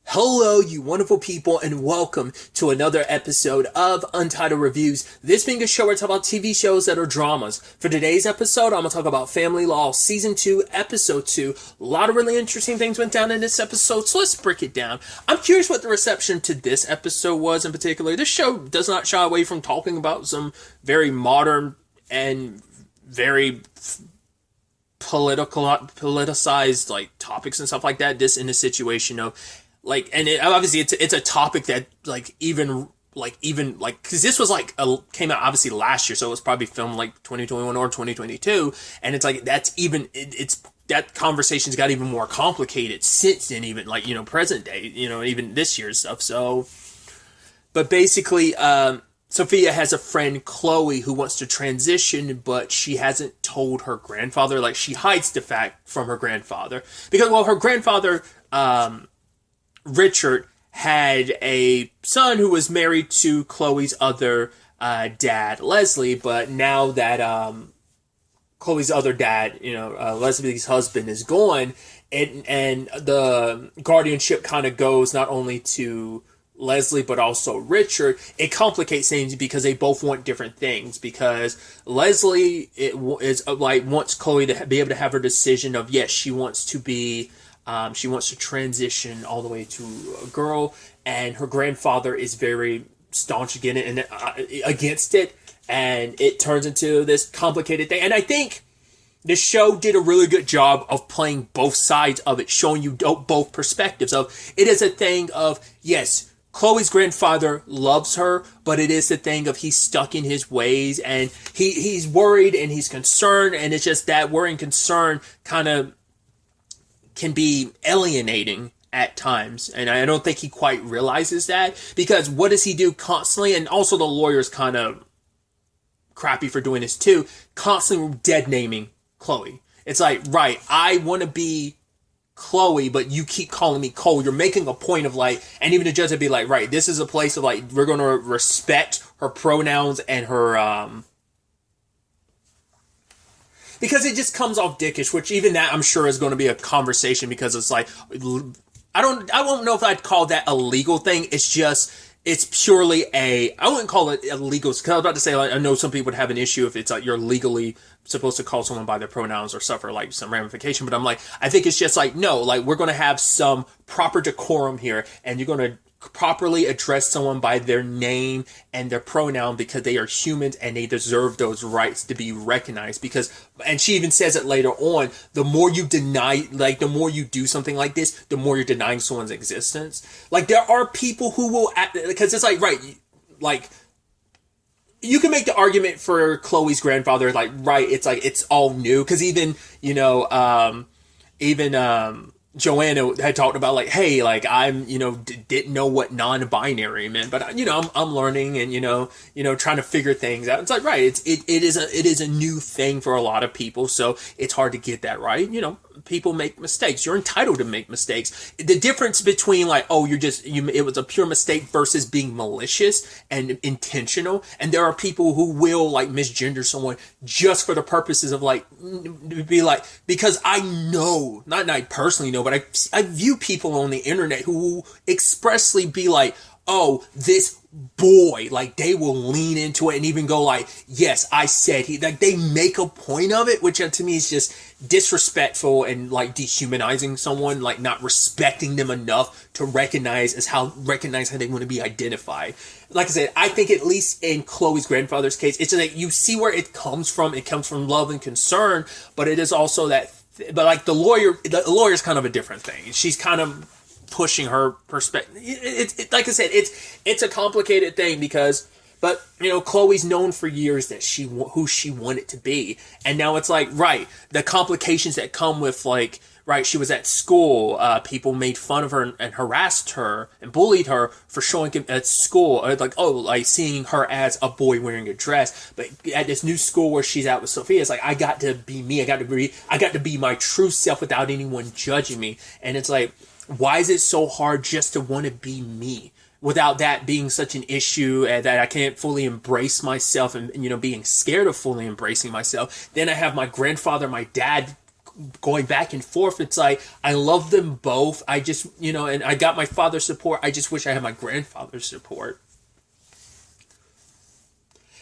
Hello, you wonderful people, and welcome to another episode of Untitled Reviews. This being a show where I talk about TV shows that are dramas. For today's episode, I'm going to talk about Family Law Season 2, Episode 2. A lot of really interesting things went down in this episode, so let's break it down. I'm curious what the reception to this episode was in particular. This show does not shy away from talking about some very modern and very politicized topics and stuff like that. This in a situation of obviously it's a topic that even because this was came out obviously last year, so it was probably filmed 2021 or 2022, and it's it's that conversation's got even more complicated since then, even present day, even this year's stuff. So, but basically, Sophia has a friend, Chloe, who wants to transition, but she hasn't told her grandfather. She hides the fact from her grandfather because, her grandfather, Richard, had a son who was married to Chloe's other dad, Leslie, but now that Chloe's other dad, Leslie's husband, is gone, and the guardianship kind of goes not only to Leslie but also Richard. It complicates things because they both want different things, because Leslie wants Chloe to be able to have her decision of, yes, she wants to transition all the way to a girl, and her grandfather is very staunch against it, and it turns into this complicated thing. And I think the show did a really good job of playing both sides of it, showing you both perspectives of it. Is a thing of, yes, Chloe's grandfather loves her, but it is the thing of he's stuck in his ways, and he's worried and he's concerned, and it's just that worry and concern kind of can be alienating at times, and I don't think he quite realizes that, because what does he do constantly? And also the lawyer's kind of crappy for doing this too, constantly dead naming Chloe. It's right, I want to be Chloe, but you keep calling me Cole. You're making a point of and even the judge would be right, this is a place of we're going to respect her pronouns and her because it just comes off dickish, which even that I'm sure is going to be a conversation, because it's I won't know if I'd call that a legal thing. It's purely I wouldn't call it illegal, because I was about to say, I know some people would have an issue if it's you're legally supposed to call someone by their pronouns or suffer some ramification, but I'm I think it's just no, we're going to have some proper decorum here, and you're going to properly address someone by their name and their pronoun, because they are humans and they deserve those rights to be recognized. And she even says it later on, the more you deny, the more you do something like this, the more you're denying someone's existence. There are people who will, because it's right, you can make the argument for Chloe's grandfather, right, it's all new, because even, Joanna had talked about hey, I'm, didn't know what non-binary meant, but I'm learning and trying to figure things out. It's right, it is a new thing for a lot of people, so it's hard to get that right. People make mistakes. You're entitled to make mistakes. The difference between it was a pure mistake versus being malicious and intentional, and there are people who will misgender someone just for the purposes of because I know, not I personally know, but I view people on the internet who will expressly be oh, this boy, they will lean into it and even go yes, I said he, they make a point of it, which to me is just disrespectful and dehumanizing someone, not respecting them enough to recognize how they want to be identified. Like I said, I think at least in Chloe's grandfather's case, it's just you see where it comes from. It comes from love and concern, but it is also that, but the lawyer's kind of a different thing. She's kind of pushing her perspective. Like I said, it's a complicated thing, because, but Chloe's known for years that who she wanted to be, and now it's right, the complications that come with right, she was at school, people made fun of her and harassed her and bullied her for showing at school, seeing her as a boy wearing a dress. But at this new school where she's at with Sophia, it's I got to be me, I got to be my true self without anyone judging me. And it's why is it so hard just to want to be me, without that being such an issue, that I can't fully embrace myself and being scared of fully embracing myself? Then I have my grandfather, my dad going back and forth. It's like, I love them both. I just, and I got my father's support. I just wish I had my grandfather's support.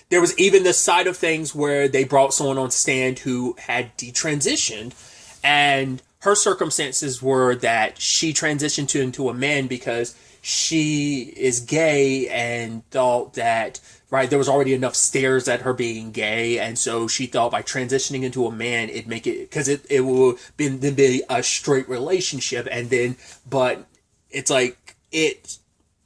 There was even the side of things where they brought someone on stand who had detransitioned, and her circumstances were that she transitioned into a man because she is gay and thought that, right, there was already enough stares at her being gay, and so she thought by transitioning into a man, it'd make it, because it will then be a straight relationship, and then, but it's like, it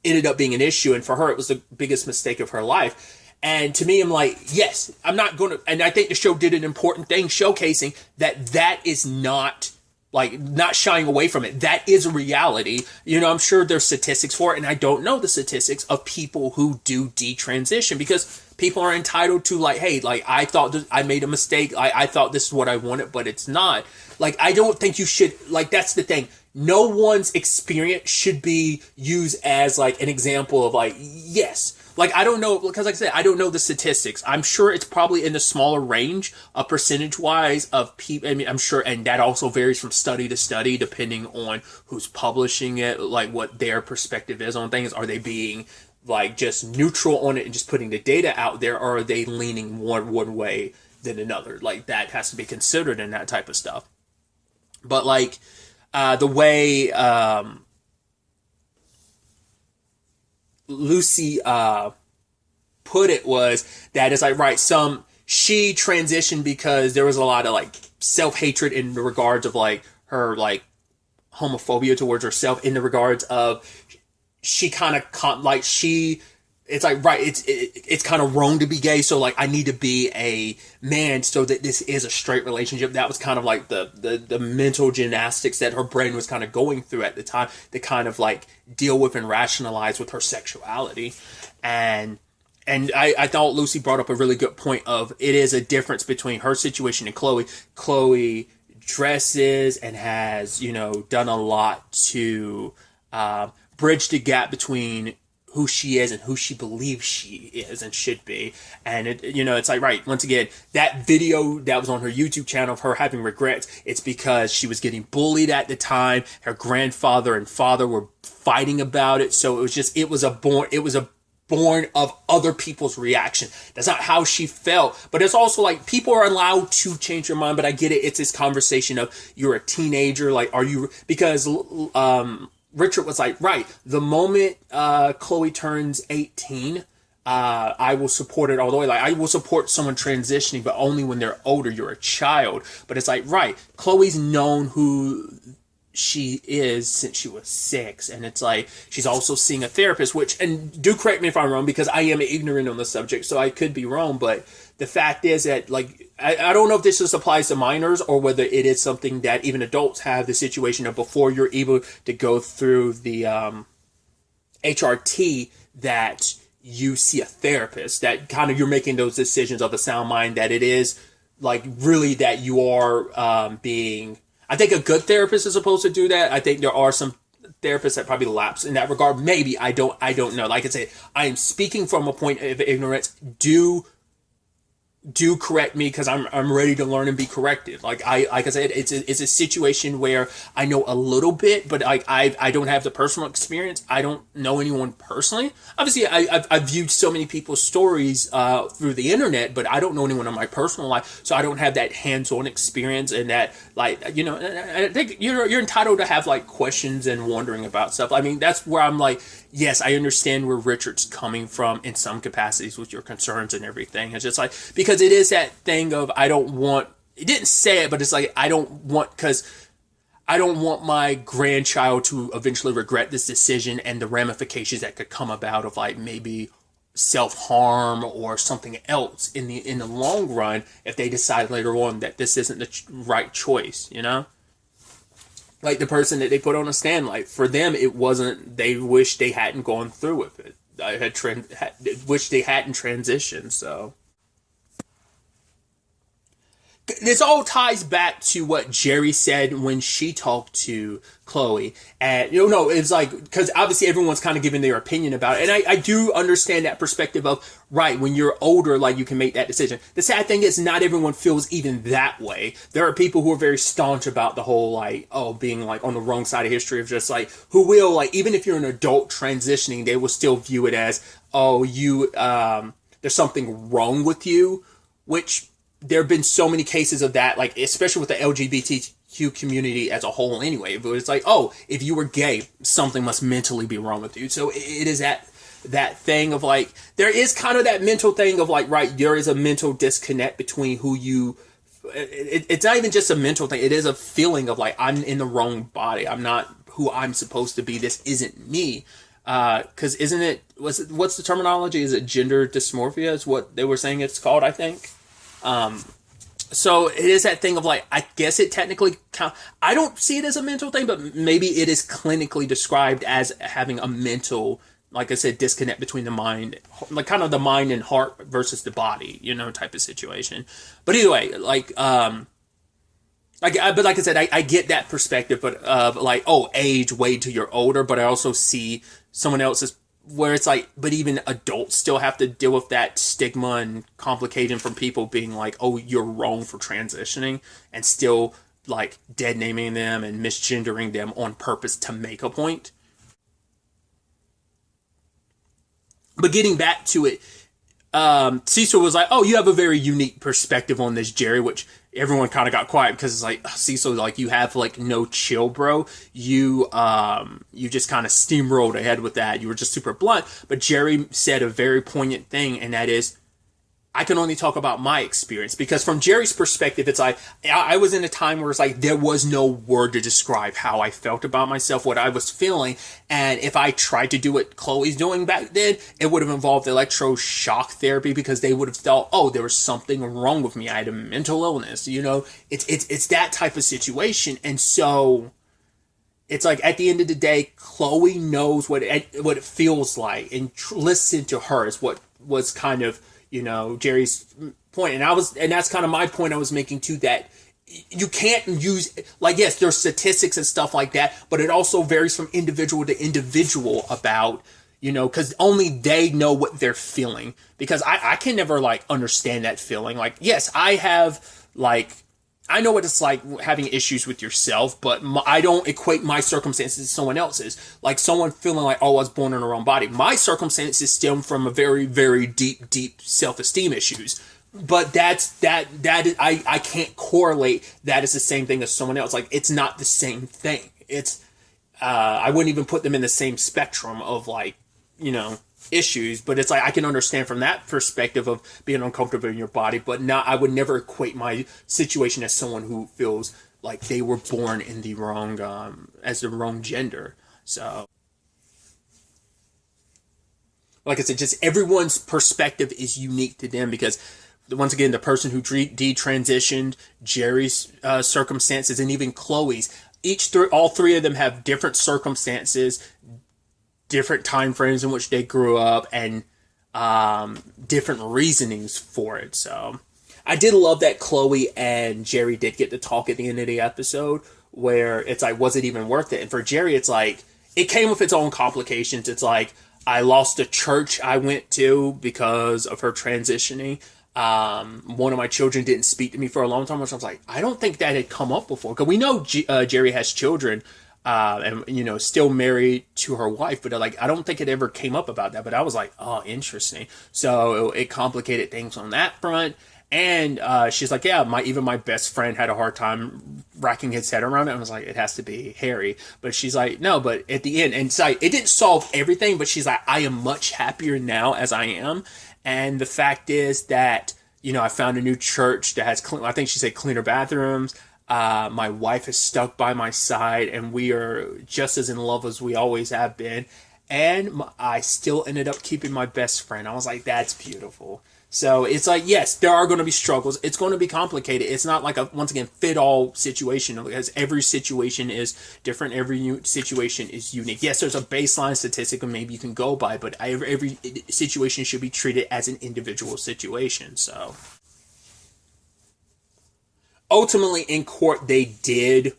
ended up being an issue, and for her, it was the biggest mistake of her life. And to me, I'm like, yes, I'm not going to, and I think the show did an important thing showcasing that is not, like, not shying away from it. That is a reality. I'm sure there's statistics for it, and I don't know the statistics of people who do detransition, because people are entitled to, like, hey, like, I thought I made a mistake. I thought this is what I wanted, but it's not. Like, I don't think you should, like, that's the thing. No one's experience should be used as, like, an example of, like, yes. Like, I don't know, because like I said, I don't know the statistics. I'm sure it's probably in the smaller range of percentage-wise of people. I mean, I'm sure, and that also varies from study to study, depending on who's publishing it, like what their perspective is on things. Are they being, like, just neutral on it and just putting the data out there, or are they leaning more one way than another? Like, that has to be considered in that type of stuff. But, like, the way Lucy put it was that it's like, right, she transitioned because there was a lot of, like, self-hatred in the regards of, like, her, like, homophobia towards herself, in the regards of she kind of, like, it's like, right, it's kind of wrong to be gay, so, like, I need to be a man so that this is a straight relationship. That was kind of like the mental gymnastics that her brain was kind of going through at the time to kind of, like, deal with and rationalize with her sexuality. And I thought Lucy brought up a really good point of, it is a difference between her situation and Chloe. Chloe dresses and has, done a lot to bridge the gap between who she is and who she believes she is and should be. And it's like, right, once again, that video that was on her YouTube channel of her having regrets, it's because she was getting bullied at the time. Her grandfather and father were fighting about it. So it was born of other people's reaction. That's not how she felt. But it's also like, people are allowed to change their mind, but I get it. It's this conversation of, you're a teenager, like, are you, because Richard was like, right, the moment Chloe turns 18, I will support it all the way. Like, I will support someone transitioning, but only when they're older. You're a child. But it's like, right, Chloe's known who she is since she was 6, and it's like, she's also seeing a therapist, which, and do correct me if I'm wrong, because I am ignorant on the subject, so I could be wrong, but the fact is that, like, I don't know if this just applies to minors, or whether it is something that even adults have, the situation of, before you're able to go through the HRT, that you see a therapist, that kind of, you're making those decisions of a sound mind, that it is, like, really that you are being, I think a good therapist is supposed to do that. I think there are some therapists that probably lapse in that regard. Maybe, I don't know. Like I said, I am speaking from a point of ignorance. Do correct me, because I'm ready to learn and be corrected. Like I said, it's a situation where I know a little bit, but I don't have the personal experience. I don't know anyone personally. Obviously, I've viewed so many people's stories through the internet, but I don't know anyone in my personal life, so I don't have that hands-on experience. And that, like, I think you're entitled to have, like, questions and wondering about stuff. I mean, that's where I'm like, yes, I understand where Richard's coming from in some capacities with your concerns and everything. It's just like, because it is that thing of, I don't want, it didn't say it, but it's like, I don't want my grandchild to eventually regret this decision, and the ramifications that could come about of, like, maybe self-harm or something else in the long run, if they decide later on that this isn't the right choice, Like the person that they put on a stand, like, for them, it wasn't, they wish they hadn't gone through with it. Wish they hadn't transitioned, so. this all ties back to what Jerry said when she talked to Chloe. And, it's like, because obviously everyone's kind of giving their opinion about it. And I do understand that perspective of, right, when you're older, like, you can make that decision. The sad thing is not everyone feels even that way. There are people who are very staunch about the whole, like, being, like, on the wrong side of history, of just, like, who will, like, even if you're an adult transitioning, they will still view it as, there's something wrong with you, which there have been so many cases of that, like, especially with the LGBTQ community as a whole anyway. But it's like, if you were gay, something must mentally be wrong with you. So it is that thing of, like, there is kind of that mental thing of, like, right, there is a mental disconnect between who you, it's not even just a mental thing. It is a feeling of, like, I'm in the wrong body. I'm not who I'm supposed to be. This isn't me. Because isn't it, what's the terminology? Is it gender dysmorphia is what they were saying it's called, I think. So it is that thing of, like, I guess it technically I don't see it as a mental thing, but maybe it is clinically described as having a mental, like I said, disconnect between the mind, like kind of the mind and heart versus the body, type of situation. But either way, like, but like I said, I get that perspective, but like, age, wait till you're older, but I also see someone else's where it's like, but even adults still have to deal with that stigma and complication from people being like, you're wrong for transitioning, and still, like, dead naming them and misgendering them on purpose to make a point. But getting back to it, Cecil was like, you have a very unique perspective on this, Jerry, which everyone kind of got quiet because it's like, Cecil, like, you have, like, no chill, bro. You just kind of steamrolled ahead with that. You were just super blunt. But Jerry said a very poignant thing, and that is, I can only talk about my experience, because from Jerry's perspective, it's like, I was in a time where it's like, there was no word to describe how I felt about myself, what I was feeling. And if I tried to do what Chloe's doing back then, it would have involved electroshock therapy, because they would have thought, there was something wrong with me. I had a mental illness, it's that type of situation. And so it's like, at the end of the day, Chloe knows what it feels like, and listen to her is what was kind of, Jerry's point. And that's kind of my point I was making too, that you can't use, like, yes, there's statistics and stuff like that, but it also varies from individual to individual about, because only they know what they're feeling. Because I can never, like, understand that feeling. Like, yes, I have, like, I know what it's like having issues with yourself, but I don't equate my circumstances to someone else's. Like, someone feeling like, I was born in the wrong body. My circumstances stem from a very, very deep self-esteem issues. But I can't correlate that as the same thing as someone else. Like, it's not the same thing. It's, I wouldn't even put them in the same spectrum of, like, issues, but it's like, I can understand from that perspective of being uncomfortable in your body, but I would never equate my situation as someone who feels like they were born in the wrong, as the wrong gender. So, like I said, just everyone's perspective is unique to them, because once again, the person who detransitioned, Jerry's circumstances, and even Chloe's, all three of them have different circumstances, different time frames in which they grew up, and different reasonings for it. So I did love that Chloe and Jerry did get to talk at the end of the episode, where it's like, was it even worth it? And for Jerry, it's like, it came with its own complications. It's like, I lost a church I went to because of her transitioning. One of my children didn't speak to me for a long time, which I was like, I don't think that had come up before. Because we know Jerry has children, and, still married to her wife, but, like, I don't think it ever came up about that, but I was like, interesting. So it complicated things on that front. And, she's like, yeah, even my best friend had a hard time racking his head around it. I was like, it has to be Harry. But she's like, no, but at the end, and it's like, it didn't solve everything, but she's like, I am much happier now as I am. And the fact is that, I found a new church that has, I think she said, cleaner bathrooms. My wife is stuck by my side, and we are just as in love as we always have been. And I still ended up keeping my best friend. I was like, that's beautiful. So it's like, yes, there are going to be struggles. It's going to be complicated. It's not like a, once again, fit-all situation, because every situation is different. Every situation is unique. Yes, there's a baseline statistic and maybe you can go by, but every situation should be treated as an individual situation. So ultimately in court they did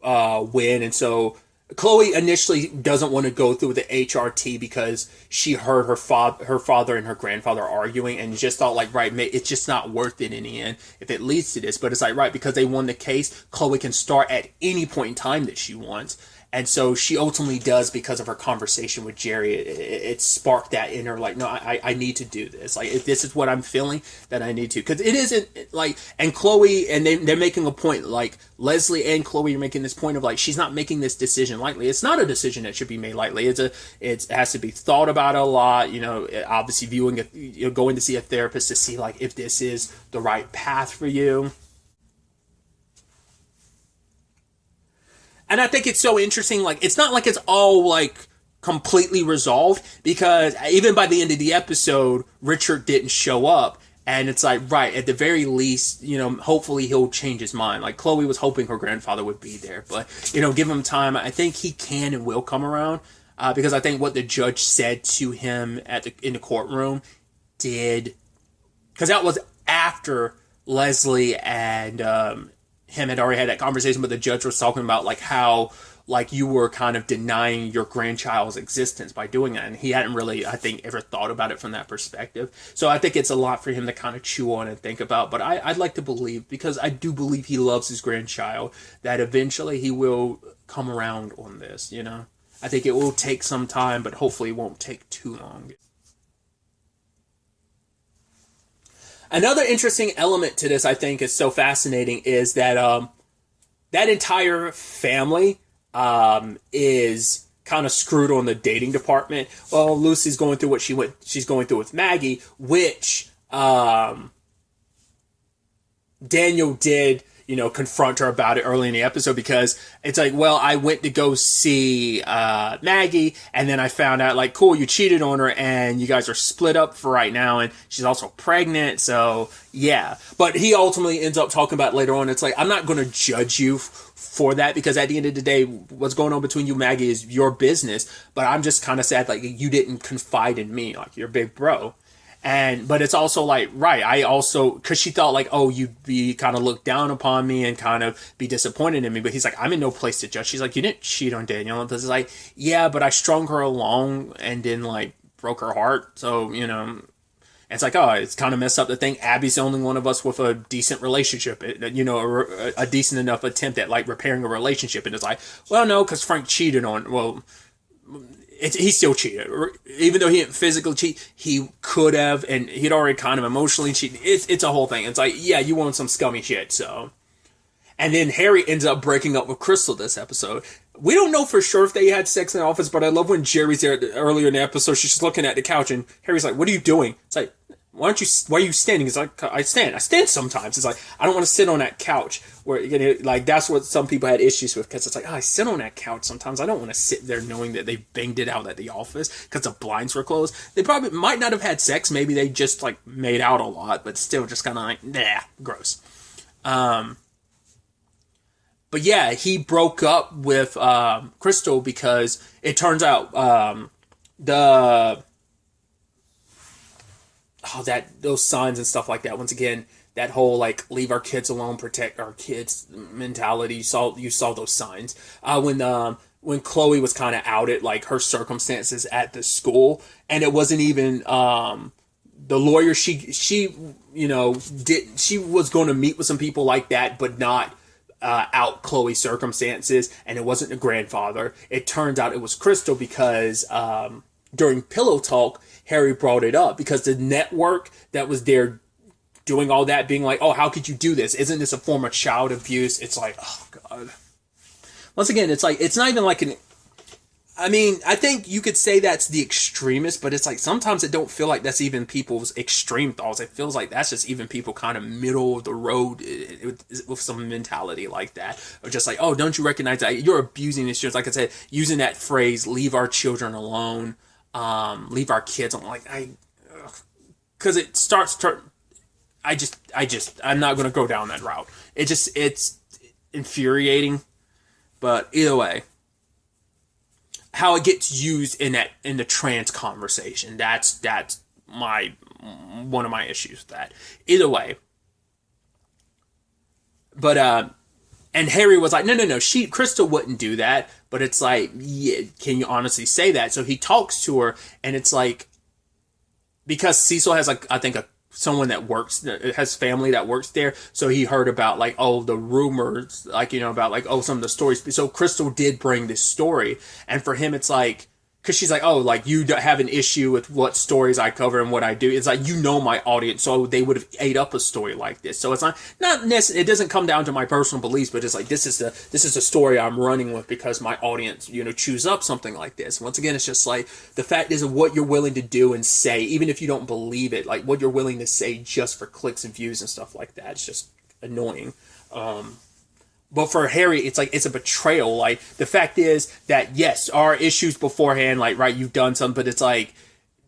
win, and so Chloe initially doesn't want to go through the HRT because she heard her father and her grandfather arguing, and just thought like, right, it's just not worth it in the end if it leads to this. But it's like, right, because they won the case, Chloe can start at any point in time that she wants. And so she ultimately does because of her conversation with Jerry. It sparked that in her, like, no, I need to do this. Like, if this is what I'm feeling, then I need to. Because it isn't, like, and Chloe, and they're making a point, like, Leslie and Chloe are making this point of, like, she's not making this decision lightly. It's not a decision that should be made lightly. It has to be thought about a lot, you know, obviously going to see a therapist to see, like, if this is the right path for you. And I think it's so interesting, like, it's not like it's all, like, completely resolved, because even by the end of the episode, Richard didn't show up, and it's like, right, at the very least, you know, hopefully he'll change his mind. Like, Chloe was hoping her grandfather would be there, but, you know, give him time. I think he can and will come around, because I think what the judge said to him in the courtroom did, because that was after Leslie and him had already had that conversation, but the judge was talking about like how like you were kind of denying your grandchild's existence by doing that, and he hadn't really, I think, ever thought about it from that perspective. So I think it's a lot for him to kind of chew on and think about. But I'd like to believe, because I do believe he loves his grandchild, that eventually he will come around on this. You know, I think it will take some time, but hopefully it won't take too long. Another interesting element to this, I think, is so fascinating, is that that entire family is kind of screwed on the dating department. Well, Lucy's going through what she's going through with Maggie, which Daniel did, you know, confront her about it early in the episode, because it's like, well, I went to go see Maggie, and then I found out, like, cool, you cheated on her, and you guys are split up for right now, and she's also pregnant, so yeah. But he ultimately ends up talking about it later on. It's like, I'm not going to judge you for that, because at the end of the day, what's going on between you, Maggie, is your business, but I'm just kind of sad, like, you didn't confide in me, like, you're big bro. But it's also like, right, I also, because she thought like, oh, you'd be kind of look down upon me and kind of be disappointed in me. But he's like, I'm in no place to judge. She's like, you didn't cheat on Danielle. And it's like, yeah, but I strung her along and then like broke her heart. So, you know, it's like, oh, it's kind of messed up to think Abby's the only one of us with a decent relationship, you know, a decent enough attempt at like repairing a relationship. And it's like, well, no, because Frank cheated on, well, he still cheated. Even though he didn't physically cheat, he could have, and he'd already kind of emotionally cheated. It's a whole thing. It's like, yeah, you want some scummy shit, so. And then Harry ends up breaking up with Crystal this episode. We don't know for sure if they had sex in the office, but I love when Jerry's there earlier in the episode. She's just looking at the couch, and Harry's like, what are you doing? It's like, why are you standing? It's like, I stand sometimes. It's like, I don't want to sit on that couch, where, you know, like, that's what some people had issues with, because it's like, oh, I sit on that couch sometimes. I don't want to sit there knowing that they banged it out at the office because the blinds were closed. They probably might not have had sex. Maybe they just like made out a lot, but still just kind of like, nah, gross. But yeah, he broke up with Crystal because it turns out those signs and stuff like that. Once again, that whole like leave our kids alone, protect our kids mentality. You saw those signs when Chloe was kind of outed, like her circumstances at the school, and it wasn't even the lawyer. She you know she was going to meet with some people like that, but not out Chloe's circumstances, and it wasn't the grandfather. It turns out it was Crystal, because during Pillow Talk, Harry brought it up, because the network that was there doing all that, being like, oh, how could you do this? Isn't this a form of child abuse? It's like, oh, God. Once again, it's like, it's not even like I mean, I think you could say that's the extremist, but it's like, sometimes it don't feel like that's even people's extreme thoughts. It feels like that's just even people kind of middle of the road with some mentality like that. Or just like, oh, don't you recognize that? You're abusing this. Like I said, using that phrase, leave our children alone. Leave our kids. I'm like, because it starts to, I'm not going to go down that route. It's infuriating, but either way, how it gets used in the trans conversation, that's one of my issues with that. Either way, But and Harry was like, no, Crystal wouldn't do that. But it's like, yeah, can you honestly say that? So he talks to her, and it's like, because Cecil has like, I think someone that has family that works there. So he heard about like, oh, the rumors, like, about like, oh, some of the stories. So Crystal did bring this story. And for him, it's like, because she's like, oh, like you have an issue with what stories I cover and what I do. It's like, my audience, so they would have ate up a story like this. So it's not necessarily, it doesn't come down to my personal beliefs, but it's like, this is the story I'm running with because my audience, chews up something like this. Once again, it's just like, the fact is what you're willing to do and say, even if you don't believe it, like what you're willing to say just for clicks and views and stuff like that. It's just annoying. But for Harry, it's like, it's a betrayal. Like, the fact is that, yes, our issues beforehand, like, right, you've done something, but it's like,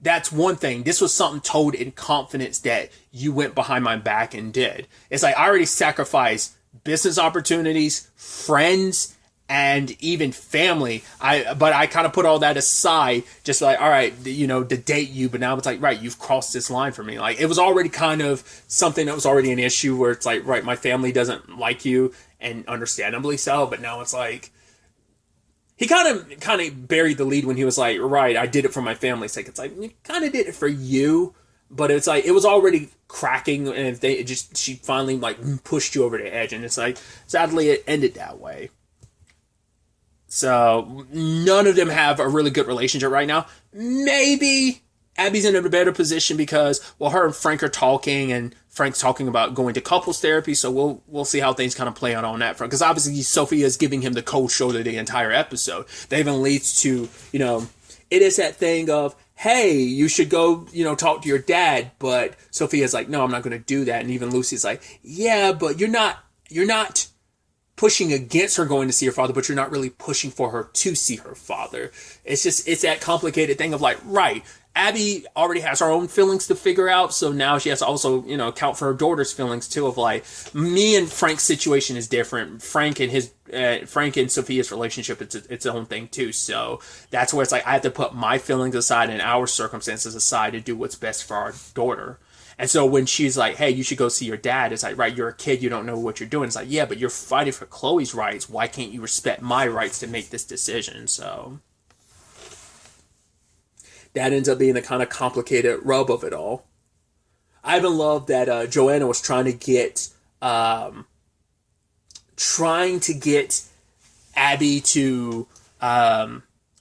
that's one thing. This was something told in confidence that you went behind my back and did. It's like, I already sacrificed business opportunities, friends, and even family. But I kind of put all that aside, just like, all right, to date you. But now it's like, right, you've crossed this line for me. Like, it was already kind of something that was already an issue where it's like, right, my family doesn't like you, and understandably so. But now it's like, he kind of buried the lead when he was like, right, I did it for my family's sake. It's like, you kind of did it for you, but it's like, it was already cracking, and she finally like pushed you over the edge, and it's like, sadly, it ended that way. So none of them have a really good relationship right now. Maybe Abby's in a better position because, well, her and Frank are talking, and Frank's talking about going to couples therapy. So we'll see how things kind of play out on that front. Because obviously Sophia is giving him the cold shoulder the entire episode. That even leads to, it is that thing of, hey, you should go, talk to your dad. But Sophia's like, no, I'm not going to do that. And even Lucy's like, yeah, but you're not pushing against her going to see her father, but you're not really pushing for her to see her father. It's that complicated thing of like, right, Abby already has her own feelings to figure out, so now she has to also, account for her daughter's feelings too. Of like, me and Frank's situation is different. Frank and Sophia's relationship, it's its own thing too. So that's where it's like, I have to put my feelings aside and our circumstances aside to do what's best for our daughter. And so when she's like, hey, you should go see your dad, it's like, right, you're a kid, you don't know what you're doing. It's like, yeah, but you're fighting for Chloe's rights. Why can't you respect my rights to make this decision? So that ends up being the kind of complicated rub of it all. I even love that Joanna was trying to get Abby to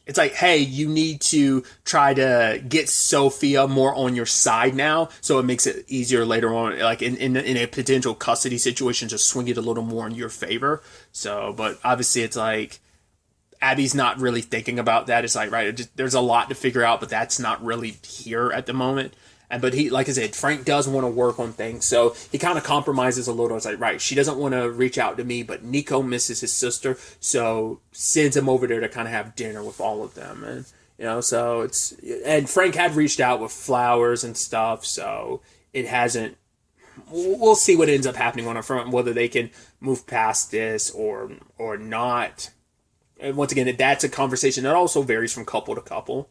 it's like, hey, you need to try to get Sophia more on your side now, so it makes it easier later on, like in a potential custody situation, to swing it a little more in your favor. So, but obviously it's like, Abby's not really thinking about that. It's like, right, there's a lot to figure out, but that's not really here at the moment. But he, like I said, Frank does want to work on things, so he kind of compromises a little. It's like, right, she doesn't want to reach out to me, but Nico misses his sister, so sends him over there to kind of have dinner with all of them. And, so and Frank had reached out with flowers and stuff, so it hasn't, we'll see what ends up happening on our front, whether they can move past this or not. And once again, that's a conversation that also varies from couple to couple.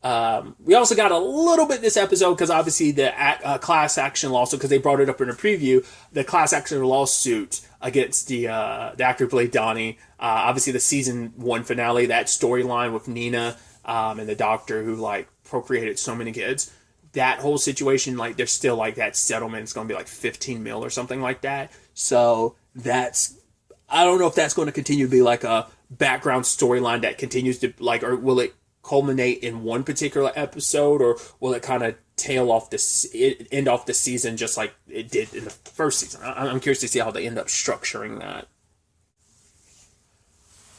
We also got a little bit this episode because obviously the class action lawsuit, because they brought it up in a preview, the class action lawsuit against the actor who played Donnie. Obviously the season 1 finale, that storyline with Nina and the doctor who like procreated so many kids. That whole situation, like, there's still like that settlement. It's going to be like 15 mil or something like that. So I don't know if that's going to continue to be like a background storyline that continues to like, or will it culminate in one particular episode, or will it kind of end off the season just like it did in the first season? I'm curious to see how they end up structuring that.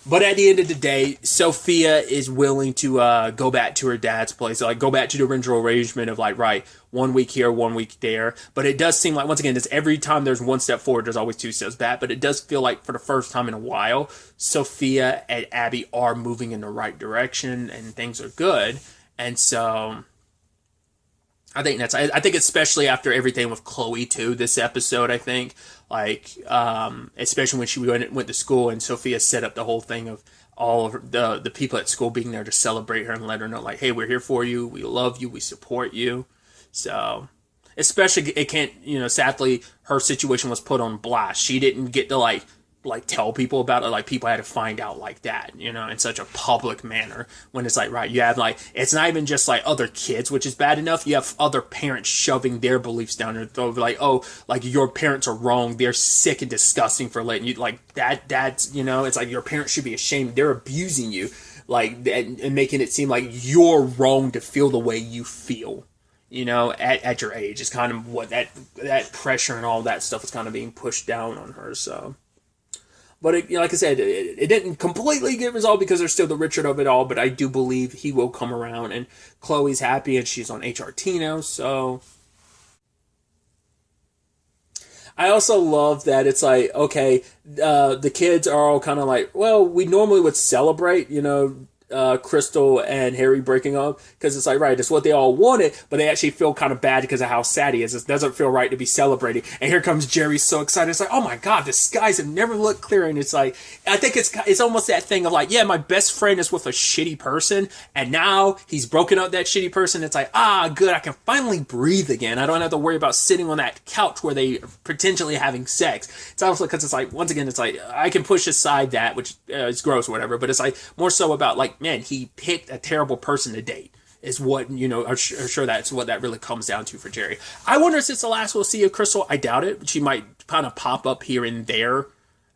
But at the end of the day, Sophia is willing to go back to her dad's place, like go back to the original arrangement of like, right, 1 week here, 1 week there. But it does seem like, once again, every time there's one step forward, there's always two steps back. But it does feel like for the first time in a while, Sophia and Abby are moving in the right direction and things are good. And so I think especially after everything with Chloe too, this episode, I think, like, especially when she went to school and Sophia set up the whole thing of all of the people at school being there to celebrate her and let her know, like, hey, we're here for you, we love you, we support you. So especially it can't, sadly her situation was put on blast. She didn't get to like tell people about it. Like people had to find out like that, in such a public manner, when it's like, right, you have like, it's not even just like other kids, which is bad enough. You have other parents shoving their beliefs down their throat, like, oh, like your parents are wrong. They're sick and disgusting for letting you like that's, it's like your parents should be ashamed. They're abusing you, like, and making it seem like you're wrong to feel the way you feel. At your age is kind of what that pressure and all that stuff is kind of being pushed down on her. So, but like I said, it didn't completely get resolved because there's still the Richard of it all. But I do believe he will come around, and Chloe's happy, and she's on HRT now. So I also love that it's like, okay, the kids are all kind of like, well, we normally would celebrate, Crystal and Harry breaking up, because it's like, right, it's what they all wanted, but they actually feel kind of bad because of how sad he is. It doesn't feel right to be celebrating. And here comes Jerry, so excited. It's like, oh my god, the skies have never looked clearer. And it's like, I think it's almost that thing of like, yeah, my best friend is with a shitty person, and now he's broken up that shitty person. It's like, good, I can finally breathe again. I don't have to worry about sitting on that couch where they are potentially having sex. It's also because it's like, once again, it's like, I can push aside that, which is gross or whatever, but it's like more so about like, man, he picked a terrible person to date, is what, I'm sure that's what that really comes down to for Jerry. I wonder if it's the last we'll see of Crystal. I doubt it. She might kind of pop up here and there.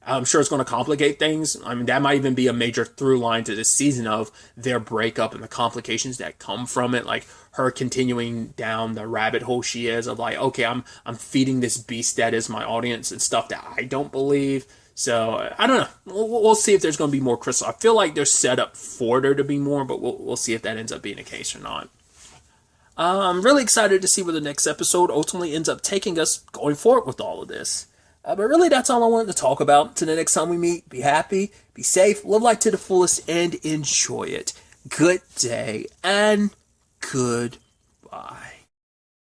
I'm sure it's going to complicate things. I mean, that might even be a major through line to this season of their breakup and the complications that come from it. Like her continuing down the rabbit hole she is of like, okay, I'm feeding this beast that is my audience and stuff that I don't believe. So, I don't know. We'll see if there's going to be more Crystal. I feel like there's set up for there to be more, but we'll see if that ends up being the case or not. I'm really excited to see where the next episode ultimately ends up taking us going forward with all of this. But really, that's all I wanted to talk about. Till the next time we meet, be happy, be safe, live life to the fullest, and enjoy it. Good day, and goodbye.